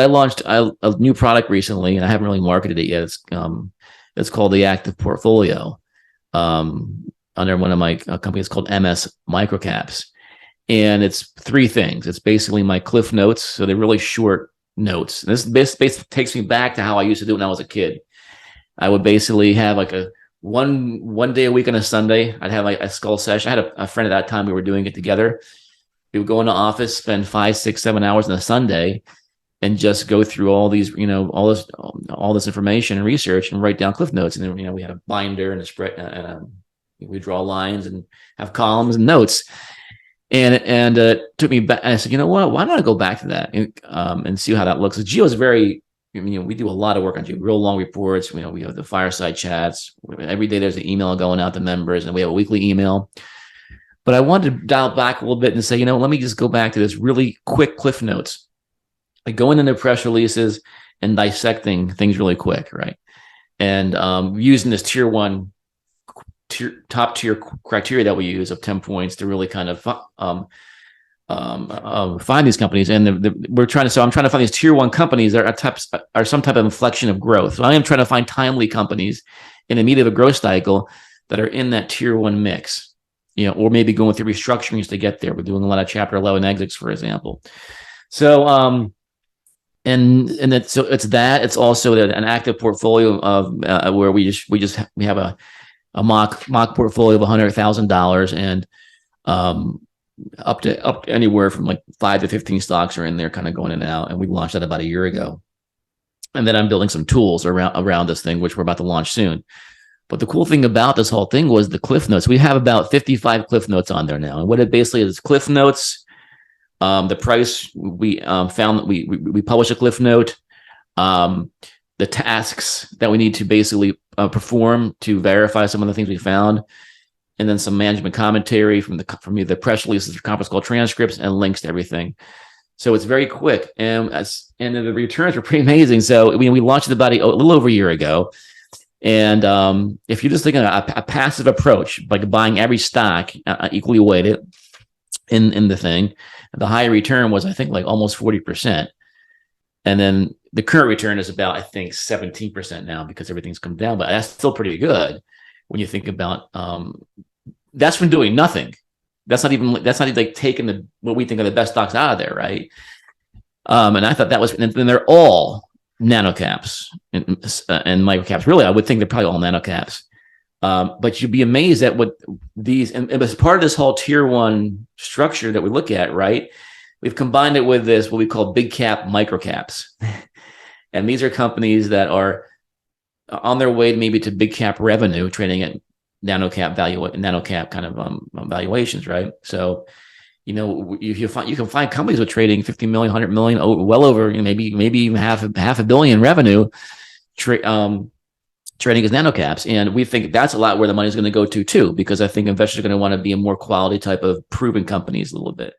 I launched a new product recently, and I haven't really marketed it yet. It's called the Active Portfolio, under one of my companies called MS Microcaps, and it's three things. It's basically my Cliff Notes, so they're really short notes. And this basically takes me back to how I used to do it when I was a kid. I would basically have like a one day a week on a Sunday. I'd have like a skull session. I had a friend at that time. We were doing it together. We would go in the office, spend 5, 6, 7 hours on a Sunday, and just go through all these, all this information and research and write down Cliff Notes. And then, we had a binder and a spread, and we draw lines and have columns and notes. And it took me back. And I said, you know what? Why don't I go back to that and see how that looks? Geo is very, we do a lot of work on Geo, real long reports. We have the fireside chats. Every day there's an email going out to members, and we have a weekly email. But I wanted to dial back a little bit and say, let me just go back to this really quick Cliff Notes. Like going into press releases and dissecting things really quick, right? And using this top tier criteria that we use of 10 points to really kind of find these companies. And I'm trying to find these tier 1 companies that are some type of inflection of growth. So I am trying to find timely companies in the meat of a growth cycle that are in that tier 1 mix, or maybe going through restructurings to get there. We're doing a lot of Chapter 11 exits, for example. So, it's also an active portfolio of where we have a mock portfolio of $100,000, and up to anywhere from like 5 to 15 stocks are in there, kind of going in and out. And we launched that about a year ago. And then I'm building some tools around this thing, which we're about to launch soon. But the cool thing about this whole thing was the Cliff Notes. We have about 55 Cliff Notes on there now, and what it basically is Cliff Notes. The price we found that we publish a Cliff Note, the tasks that we need to basically perform to verify some of the things we found, and then some management commentary from either press releases or conference call transcripts and links to everything. So it's very quick, and the returns were pretty amazing. So we launched it about a little over a year ago, and if you're just thinking a passive approach, like buying every stock equally weighted in the thing, the high return was, I think, like almost 40%. And then the current return is about, I think, 17% now, because everything's come down, but that's still pretty good when you think about that's from doing nothing. That's not even like taking what we think are the best stocks out of there, right? And I thought that was, and they're all nano caps and micro caps. Really, I would think they're probably all nano caps. But you'd be amazed at what these, and as part of this whole tier 1 structure that we look at, right? We've combined it with what we call big cap micro caps. And these are companies that are on their way maybe to big cap revenue, trading at nano cap kind of valuations, right? So, you can find companies with trading 50 million, 100 million, well over, maybe even half a billion revenue, trading as nano caps. And we think that's a lot where the money is going to go to too, because I think investors are going to want to be in more quality type of proven companies a little bit.